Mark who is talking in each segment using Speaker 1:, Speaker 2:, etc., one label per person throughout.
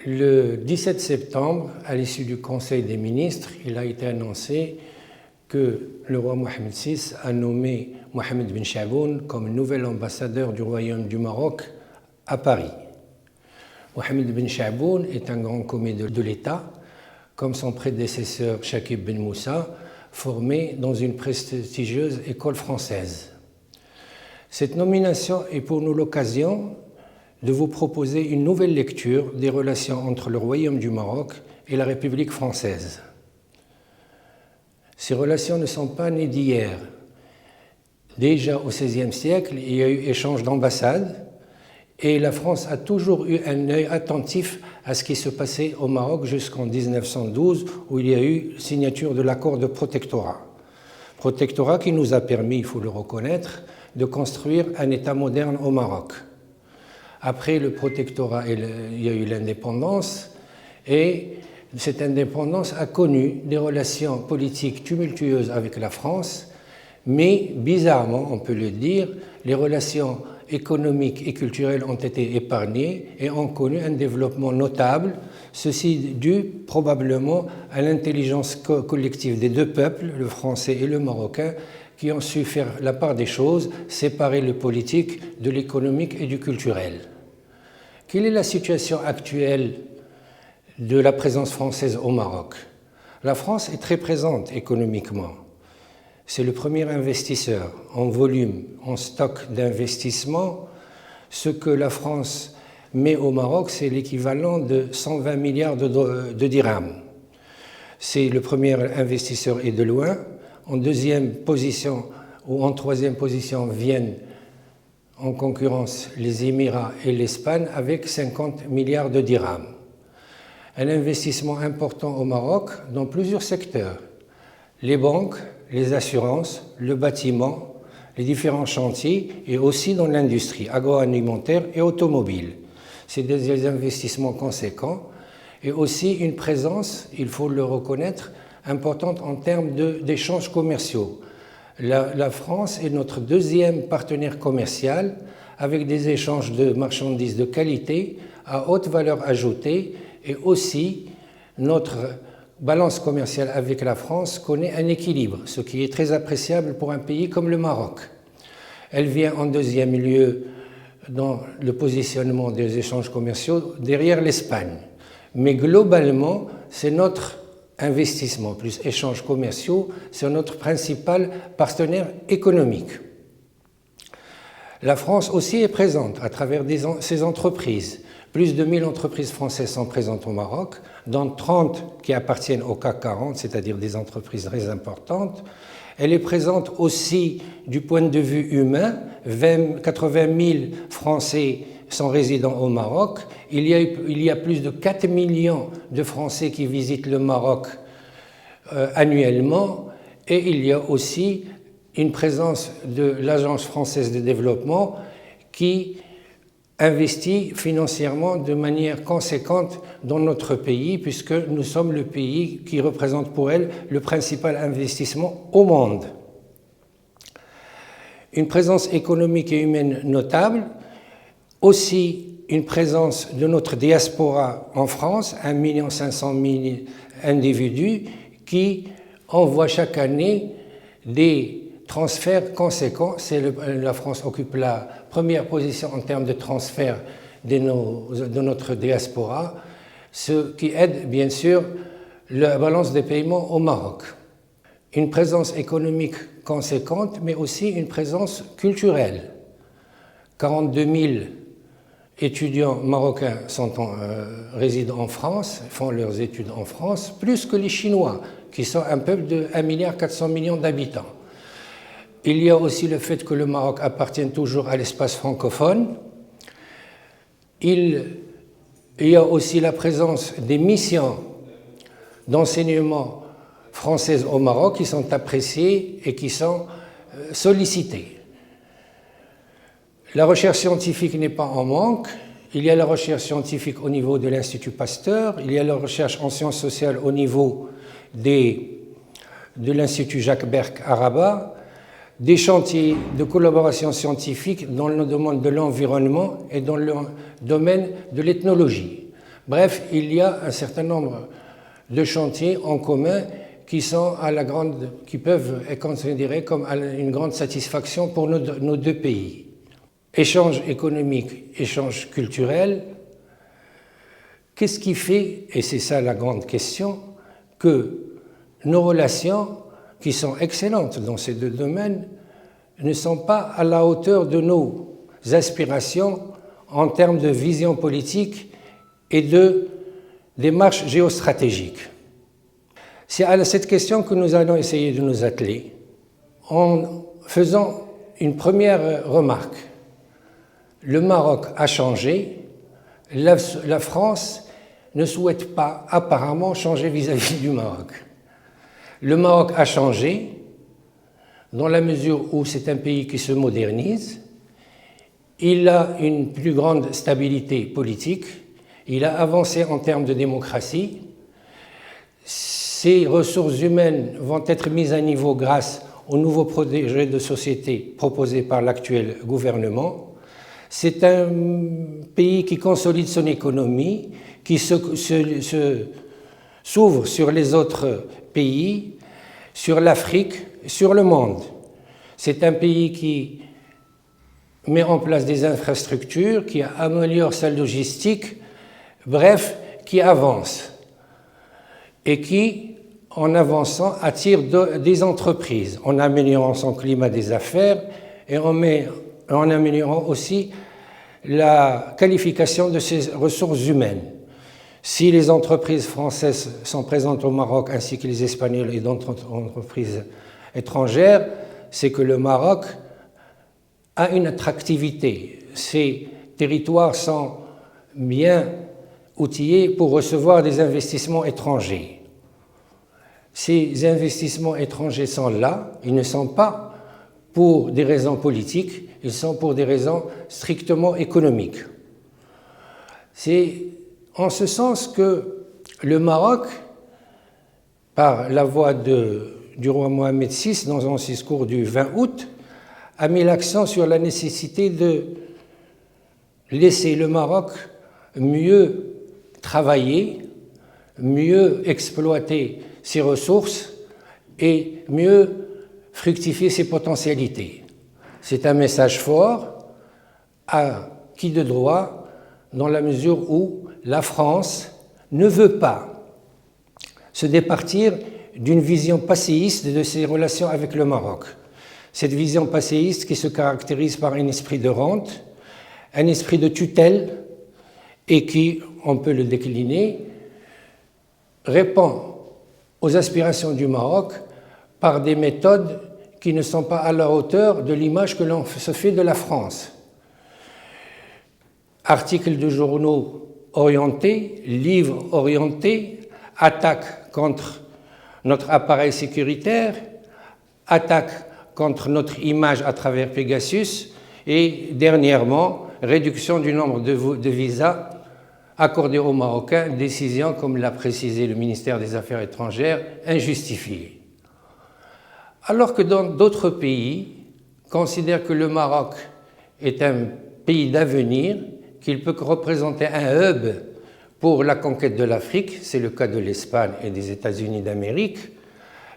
Speaker 1: Le 17 septembre, à l'issue du Conseil des ministres, il a été annoncé que le roi Mohamed VI a nommé Mohamed Ben Chaboun comme nouvel ambassadeur du Royaume du Maroc à Paris. Mohamed Ben Chaboun est un grand commis de l'État, comme son prédécesseur Chakib Ben Moussa, formé dans une prestigieuse école française. Cette nomination est pour nous l'occasion de vous proposer une nouvelle lecture des relations entre le Royaume du Maroc et la République française. Ces relations ne sont pas nées d'hier. Déjà au XVIe siècle, il y a eu échange d'ambassades et la France a toujours eu un œil attentif à ce qui se passait au Maroc jusqu'en 1912 où il y a eu signature de l'accord de protectorat. Protectorat qui nous a permis, il faut le reconnaître, de construire un État moderne au Maroc. Après le protectorat, il y a eu l'indépendance et cette indépendance a connu des relations politiques tumultueuses avec la France, mais bizarrement, on peut le dire, les relations économiques et culturelles ont été épargnées et ont connu un développement notable, ceci dû probablement à l'intelligence collective des deux peuples, le français et le marocain, qui ont su faire la part des choses, séparer le politique de l'économique et du culturel. Quelle est la situation actuelle de la présence française au Maroc? La France est très présente économiquement. C'est le premier investisseur en volume, en stock d'investissement. Ce que la France met au Maroc, c'est l'équivalent de 120 milliards de dirhams. C'est le premier investisseur et de loin. En deuxième position ou en troisième position viennent en concurrence les Émirats et l'Espagne avec 50 milliards de dirhams. Un investissement important au Maroc dans plusieurs secteurs. Les banques, les assurances, le bâtiment, les différents chantiers et aussi dans l'industrie agroalimentaire et automobile. C'est des investissements conséquents et aussi une présence, il faut le reconnaître, importante en termes d'échanges commerciaux. La France est notre deuxième partenaire commercial avec des échanges de marchandises de qualité à haute valeur ajoutée et aussi notre balance commerciale avec la France connaît un équilibre, ce qui est très appréciable pour un pays comme le Maroc. Elle vient en deuxième lieu dans le positionnement des échanges commerciaux derrière l'Espagne. Mais globalement, c'est notre investissement plus échanges commerciaux, c'est notre principal partenaire économique. La France aussi est présente à travers ses entreprises. Plus de 1000 entreprises françaises sont présentes au Maroc, dont 30 qui appartiennent au CAC 40, c'est-à-dire des entreprises très importantes. Elle est présente aussi du point de vue humain. 80 000 Français sont résidents au Maroc. Il y a plus de 4 millions de Français qui visitent le Maroc annuellement. Et il y a aussi une présence de l'Agence française de développement qui investit financièrement de manière conséquente dans notre pays, puisque nous sommes le pays qui représente pour elle le principal investissement au monde. Une présence économique et humaine notable, aussi une présence de notre diaspora en France, 1 500 000 individus qui envoient chaque année des transferts conséquents. La France occupe la première position en termes de transfert de notre diaspora, ce qui aide bien sûr la balance des paiements au Maroc. Une présence économique conséquente, mais aussi une présence culturelle. 42 000 étudiants marocains résident en France, font leurs études en France, plus que les Chinois, qui sont un peuple de 1,4 milliard d'habitants. Il y a aussi le fait que le Maroc appartient toujours à l'espace francophone. Il y a aussi la présence des missions d'enseignement françaises au Maroc qui sont appréciées et qui sont sollicitées. La recherche scientifique n'est pas en manque. Il y a la recherche scientifique au niveau de l'Institut Pasteur, il y a la recherche en sciences sociales au niveau de l'Institut Jacques Berck à Rabat, des chantiers de collaboration scientifique dans le domaine de l'environnement et dans le domaine de l'ethnologie. Bref, il y a un certain nombre de chantiers en commun qui peuvent être considérés comme une grande satisfaction pour nos deux pays. Échange économique, échange culturel. Qu'est-ce qui fait, et c'est ça la grande question, que nos relations, qui sont excellentes dans ces deux domaines, ne sont pas à la hauteur de nos aspirations en termes de vision politique et de démarche géostratégique? C'est à cette question que nous allons essayer de nous atteler en faisant une première remarque. Le Maroc a changé, la France ne souhaite pas apparemment changer vis-à-vis du Maroc. Le Maroc a changé dans la mesure où c'est un pays qui se modernise, il a une plus grande stabilité politique, il a avancé en termes de démocratie, ses ressources humaines vont être mises à niveau grâce au nouveau projet de société proposé par l'actuel gouvernement. C'est un pays qui consolide son économie, qui s'ouvre sur les autres pays, sur l'Afrique, sur le monde. C'est un pays qui met en place des infrastructures, qui améliore sa logistique, bref, qui avance et qui, en avançant, attire des entreprises, en améliorant son climat des affaires et en améliorant aussi la qualification de ses ressources humaines. Si les entreprises françaises sont présentes au Maroc, ainsi que les Espagnols et d'autres entreprises étrangères, c'est que le Maroc a une attractivité. Ces territoires sont bien outillés pour recevoir des investissements étrangers. Ces investissements étrangers sont là, ils ne sont pas pour des raisons politiques, ils sont pour des raisons strictement économiques. C'est en ce sens que le Maroc, par la voix du roi Mohamed VI, dans un discours du 20 août, a mis l'accent sur la nécessité de laisser le Maroc mieux travailler, mieux exploiter ses ressources et mieux fructifier ses potentialités. C'est un message fort à qui de droit, dans la mesure où la France ne veut pas se départir d'une vision passéiste de ses relations avec le Maroc. Cette vision passéiste qui se caractérise par un esprit de rente, un esprit de tutelle et qui, on peut le décliner, répond aux aspirations du Maroc par des méthodes qui ne sont pas à la hauteur de l'image que l'on se fait de la France. Articles de journaux orientés, livres orientés, attaques contre notre appareil sécuritaire, attaques contre notre image à travers Pegasus et dernièrement, réduction du nombre de visas accordés aux Marocains, décision, comme l'a précisé le ministère des Affaires étrangères, injustifiée. Alors que dans d'autres pays considèrent que le Maroc est un pays d'avenir, qu'il peut représenter un hub pour la conquête de l'Afrique, c'est le cas de l'Espagne et des États-Unis d'Amérique,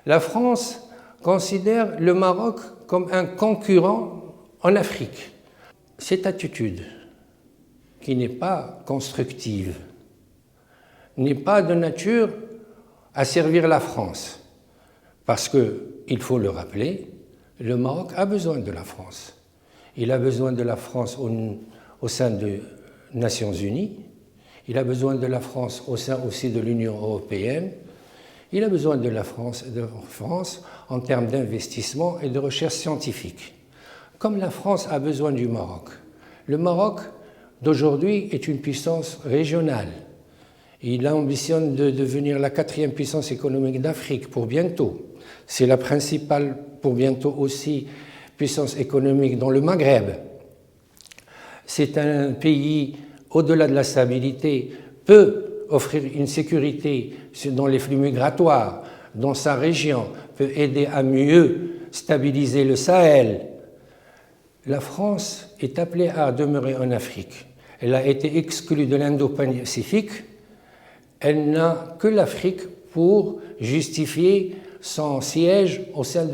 Speaker 1: la France considère le Maroc comme un concurrent en Afrique. Cette attitude, qui n'est pas constructive, n'est pas de nature à servir la France. Parce que, il faut le rappeler, le Maroc a besoin de la France. Il a besoin de la France au sein des Nations Unies, il a besoin de la France au sein aussi de l'Union européenne, il a besoin de la France en termes d'investissement et de recherche scientifique. Comme la France a besoin du Maroc. Le Maroc d'aujourd'hui est une puissance régionale. Il ambitionne de devenir la 4e puissance économique d'Afrique pour bientôt. C'est la principale pour bientôt aussi puissance économique dans le Maghreb. C'est un pays, au-delà de la stabilité, peut offrir une sécurité dans les flux migratoires, dans sa région, peut aider à mieux stabiliser le Sahel. La France est appelée à demeurer en Afrique. Elle a été exclue de l'Indo-Pacifique elle n'a que l'Afrique pour justifier son siège au sein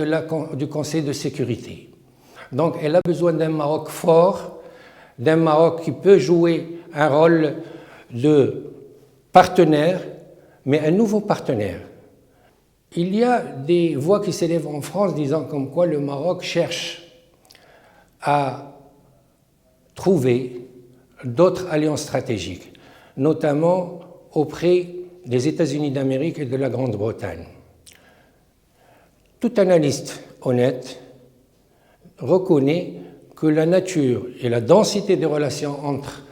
Speaker 1: du Conseil de sécurité. Donc elle a besoin d'un Maroc fort, d'un Maroc qui peut jouer un rôle de partenaire, mais un nouveau partenaire. Il y a des voix qui s'élèvent en France disant comme quoi le Maroc cherche à trouver d'autres alliances stratégiques, notamment auprès des États-Unis d'Amérique et de la Grande-Bretagne. Tout analyste honnête reconnaît que la nature et la densité des relations entre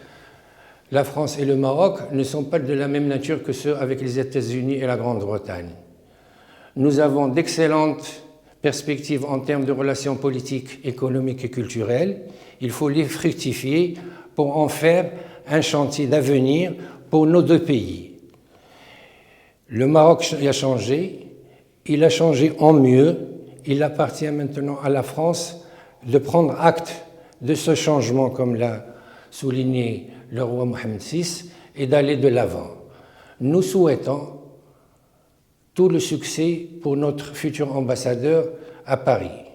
Speaker 1: la France et le Maroc ne sont pas de la même nature que ceux avec les États-Unis et la Grande-Bretagne. Nous avons d'excellentes perspectives en termes de relations politiques, économiques et culturelles. Il faut les fructifier pour en faire un chantier d'avenir pour nos deux pays. Le Maroc a changé, il a changé en mieux. Il appartient maintenant à la France de prendre acte de ce changement, comme l'a souligné le roi Mohamed VI, et d'aller de l'avant. Nous souhaitons tout le succès pour notre futur ambassadeur à Paris.